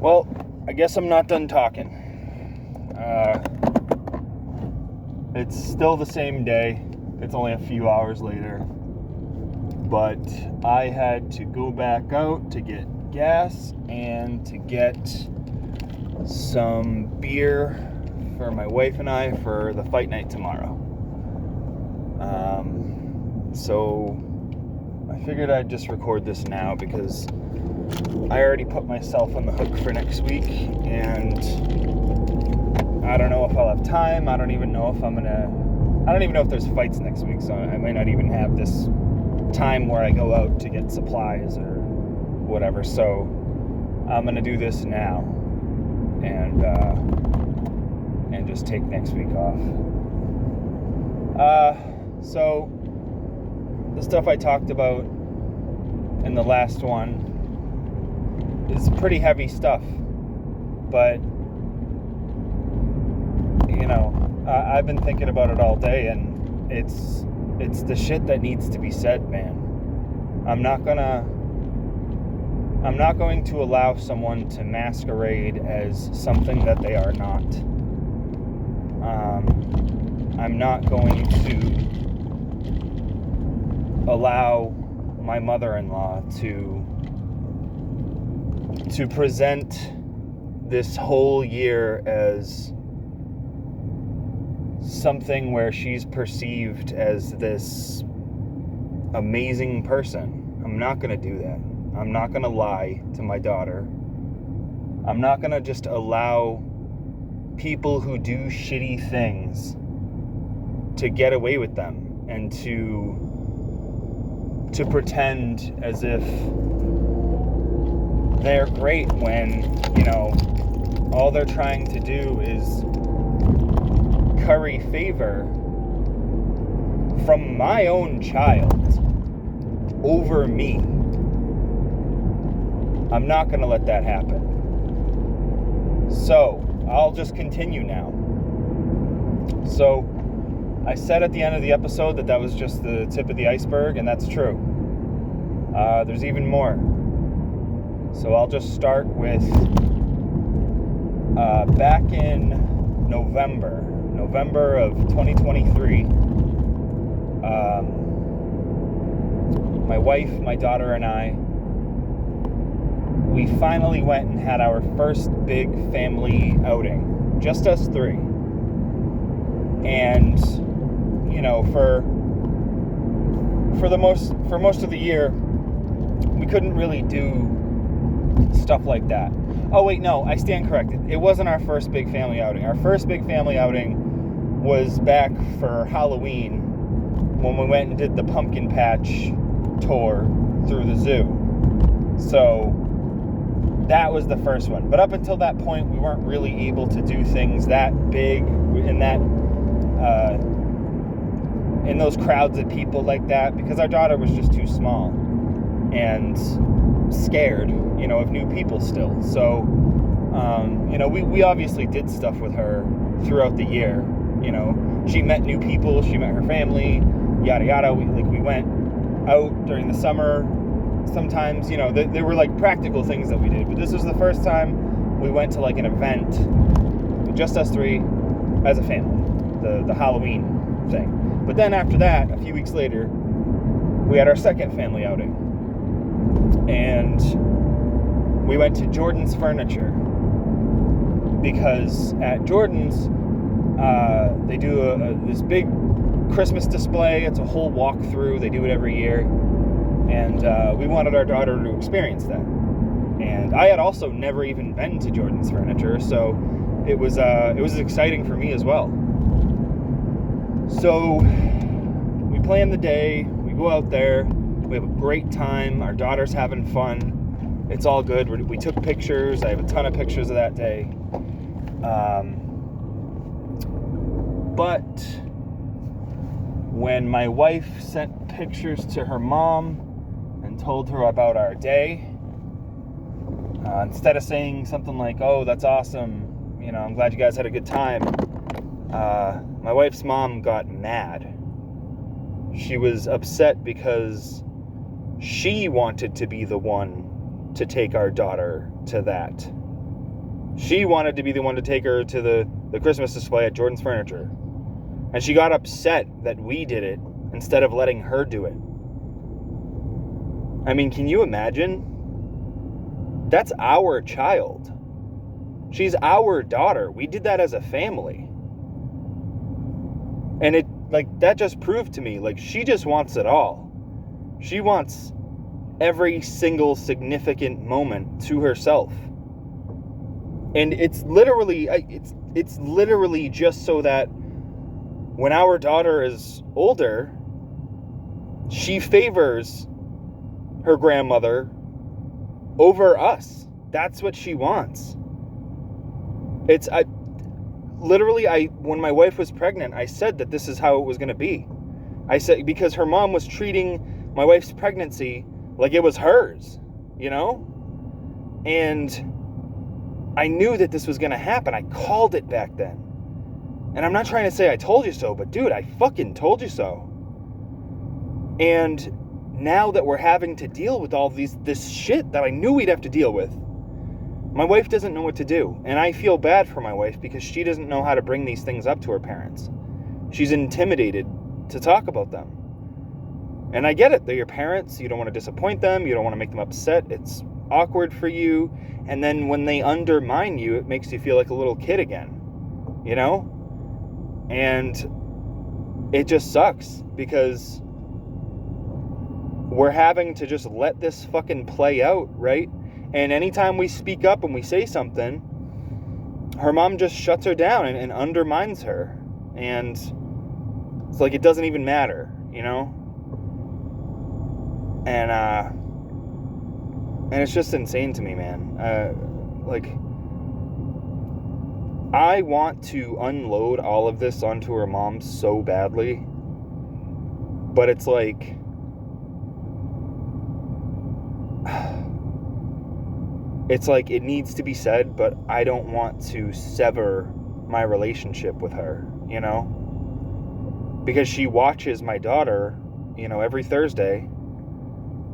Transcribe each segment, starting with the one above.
Well, I guess I'm not done talking. It's still the same day. It's only a few hours later. But I had to go back out to get gas and to get some beer for my wife and I for the fight night tomorrow. So I figured I'd just record this now because I already put myself on the hook for next week, and I don't know if I'll have time. I don't even know if there's fights next week, so I might not even have this time where I go out to get supplies or whatever. So I'm gonna do this now and just take next week off. So the stuff I talked about in the last one is pretty heavy stuff, but I've been thinking about it all day, and it's the shit that needs to be said, man. I'm not going to allow someone to masquerade as something that they are not. I'm not going to allow my mother-in-law to present this whole year as something where she's perceived as this amazing person. I'm not going to do that. I'm not going to lie to my daughter. I'm not going to just allow people who do shitty things to get away with them and to pretend as if they're great when, all they're trying to do is curry favor from my own child over me. I'm not going to let that happen. So, I'll just continue now. So, I said at the end of the episode that was just the tip of the iceberg, and that's true. There's even more. So I'll just start with back in November of 2023. My wife, my daughter, and I, we finally went and had our first big family outing. Just us three. And, for most of the year, we couldn't really do stuff like that. Oh wait, no, I stand corrected. It wasn't our first big family outing. Our first big family outing was back for Halloween when we went and did the pumpkin patch tour through the zoo. So that was the first one. But up until that point, we weren't really able to do things that big in those crowds of people like that, because our daughter was just too small and scared, of new people still. So, we obviously did stuff with her throughout the year. She met new people, she met her family, yada yada. We went out during the summer. Sometimes, there were like practical things that we did, but this was the first time we went to like an event, just us three as a family, the Halloween thing. But then after that, a few weeks later, we had our second family outing. And we went to Jordan's Furniture, because at Jordan's, they do this big Christmas display. It's a whole walkthrough. They do it every year. And we wanted our daughter to experience that. And I had also never even been to Jordan's Furniture, so it was exciting for me as well. So we plan the day, we go out there, we have a great time, our daughter's having fun, it's all good. We took pictures, I have a ton of pictures of that day. But when my wife sent pictures to her mom and told her about our day, instead of saying something like, "Oh, that's awesome, I'm glad you guys had a good time," my wife's mom got mad. She was upset because she wanted to be the one to take our daughter to that She wanted to be the one to take her to the Christmas display at Jordan's Furniture. And she got upset that we did it instead of letting her do it. I mean, can you imagine? That's our child. She's our daughter. We did that as a family. And it, like, that just proved to me, like, she just wants it all. She wants every single significant moment to herself. And it's literally just so that when our daughter is older, she favors her grandmother over us. That's what she wants. When my wife was pregnant, I said that this is how it was going to be. I said, because her mom was treating my wife's pregnancy like it was hers, you know? And I knew that this was going to happen. I called it back then. And I'm not trying to say I told you so, but dude, I fucking told you so. And now that we're having to deal with all this shit that I knew we'd have to deal with, my wife doesn't know what to do. And I feel bad for my wife because she doesn't know how to bring these things up to her parents. She's intimidated to talk about them. And I get it. They're your parents. You don't want to disappoint them. You don't want to make them upset. It's awkward for you. And then when they undermine you, it makes you feel like a little kid again, you know? And it just sucks because we're having to just let this fucking play out, right? And anytime we speak up and we say something, her mom just shuts her down and undermines her. And it's like it doesn't even matter, you know? And it's just insane to me, man. I want to unload all of this onto her mom so badly. But it's like, it needs to be said, but I don't want to sever my relationship with her, you know? Because she watches my daughter, you know, every Thursday.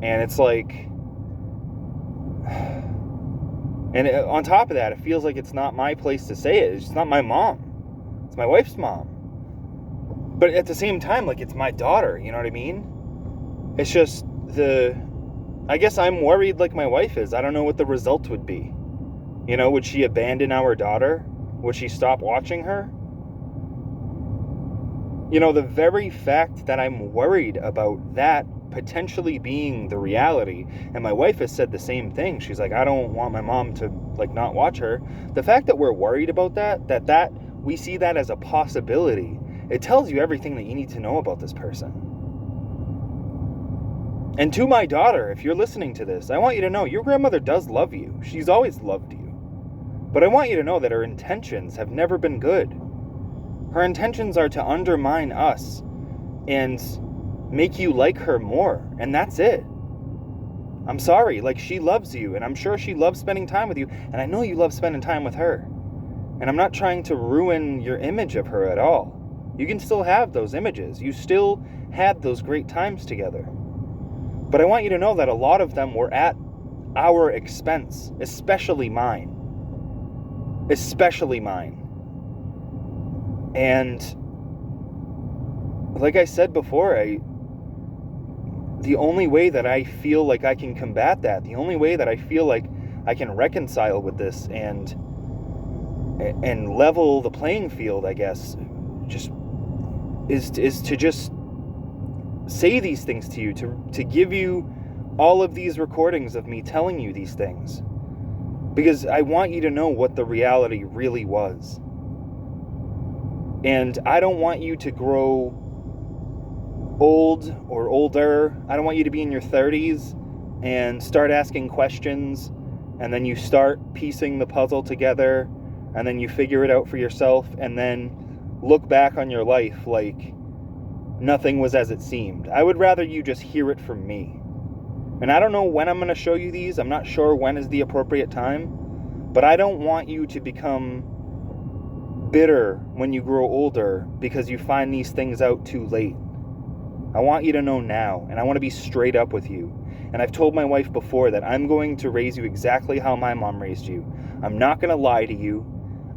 And it's like, and on top of that, it feels like it's not my place to say it. It's not my mom. It's my wife's mom. But at the same time, like, it's my daughter, you know what I mean? It's just I guess I'm worried like my wife is. I don't know what the result would be. You know, would she abandon our daughter? Would she stop watching her? You know, the very fact that I'm worried about that potentially being the reality, and my wife has said the same thing. She's like, I don't want my mom to, like, not watch her. The fact that we're worried about that we see that as a possibility, it tells you everything that you need to know about this person. And to my daughter, if you're listening to this, I want you to know your grandmother does love you. She's always loved you. But I want you to know that her intentions have never been good. Her intentions are to undermine us and make you like her more. And that's it. I'm sorry. Like, she loves you. And I'm sure she loves spending time with you. And I know you love spending time with her. And I'm not trying to ruin your image of her at all. You can still have those images. You still had those great times together. But I want you to know that a lot of them were at our expense, especially mine. Especially mine. And like I said before, the only way that I feel like I can combat that, the only way that I feel like I can reconcile with this and level the playing field, I guess, just is to just say these things to you, to give you all of these recordings of me telling you these things. Because I want you to know what the reality really was. And I don't want you to grow old or older. I don't want you to be in your 30s and start asking questions, and then you start piecing the puzzle together, and then you figure it out for yourself, and then look back on your life like nothing was as it seemed. I would rather you just hear it from me. And I don't know when I'm going to show you these. I'm not sure when is the appropriate time. But I don't want you to become bitter when you grow older because you find these things out too late. I want you to know now, and I want to be straight up with you. And I've told my wife before that I'm going to raise you exactly how my mom raised you. I'm not going to lie to you.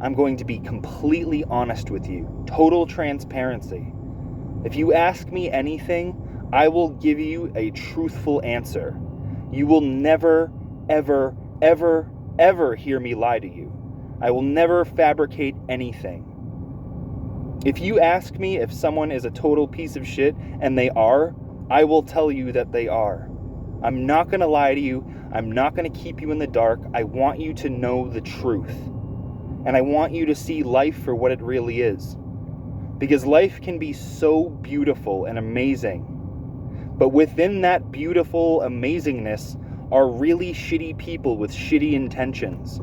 I'm going to be completely honest with you. Total transparency. If you ask me anything, I will give you a truthful answer. You will never, ever, ever, ever hear me lie to you. I will never fabricate anything. If you ask me if someone is a total piece of shit, and they are, I will tell you that they are. I'm not going to lie to you. I'm not going to keep you in the dark. I want you to know the truth. And I want you to see life for what it really is. Because life can be so beautiful and amazing. But within that beautiful amazingness are really shitty people with shitty intentions.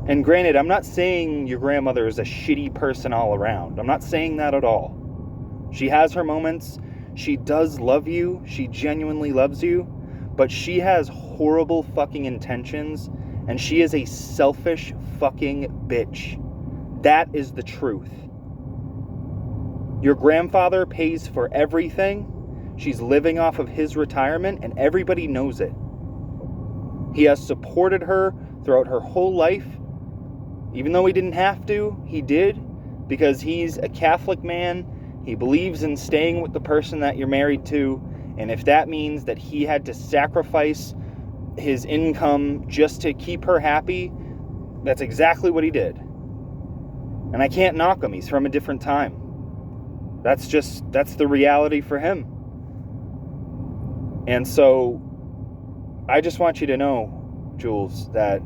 And granted, I'm not saying your grandmother is a shitty person all around. I'm not saying that at all. She has her moments. She does love you. She genuinely loves you. But she has horrible fucking intentions. And she is a selfish fucking bitch. That is the truth. Your grandfather pays for everything. She's living off of his retirement, and everybody knows it. He has supported her throughout her whole life. Even though he didn't have to, he did, because he's a Catholic man. He believes in staying with the person that you're married to, and if that means that he had to sacrifice his income just to keep her happy, that's exactly what he did. And I can't knock him. He's from a different time. That's the reality for him. And so I just want you to know, Jules, that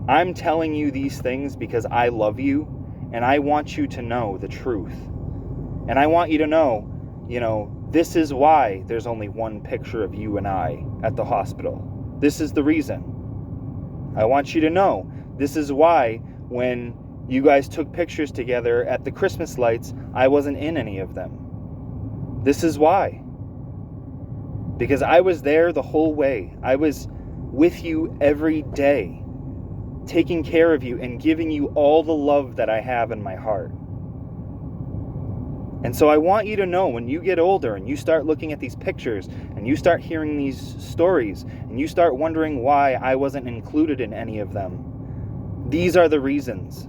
I'm telling you these things because I love you, and I want you to know the truth. And I want you to know, this is why there's only one picture of you and I at the hospital. This is the reason. I want you to know, this is why when you guys took pictures together at the Christmas lights, I wasn't in any of them. This is why. Because I was there the whole way. I was with you every day, taking care of you and giving you all the love that I have in my heart. And so I want you to know, when you get older and you start looking at these pictures and you start hearing these stories and you start wondering why I wasn't included in any of them, these are the reasons.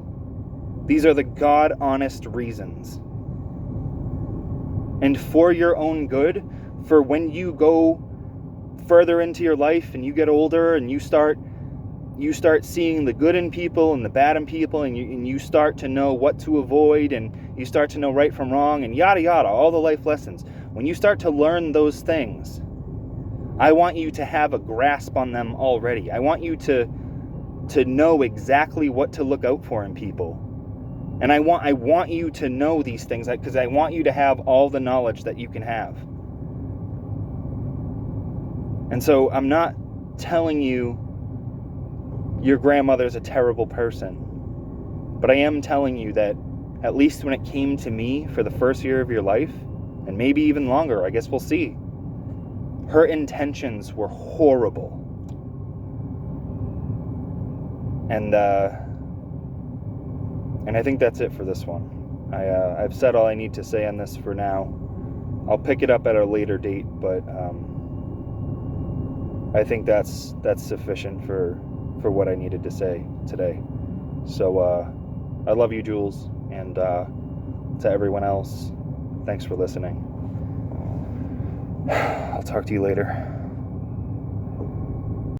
These are the God-honest reasons. And for your own good, for when you go further into your life and you get older and you start seeing the good in people and the bad in people, and you start to know what to avoid, and you start to know right from wrong, and yada yada, all the life lessons. When you start to learn those things, I want you to have a grasp on them already. I want you to know exactly what to look out for in people. And I want you to know these things because I want you to have all the knowledge that you can have. And so I'm not telling you your grandmother's a terrible person, but I am telling you that at least when it came to me for the first year of your life, and maybe even longer, I guess we'll see, her intentions were horrible. And I think that's it for this one. I've said all I need to say on this for now. I'll pick it up at a later date, but I think that's sufficient for what I needed to say today. So I love you, Jules, and to everyone else, thanks for listening. I'll talk to you later.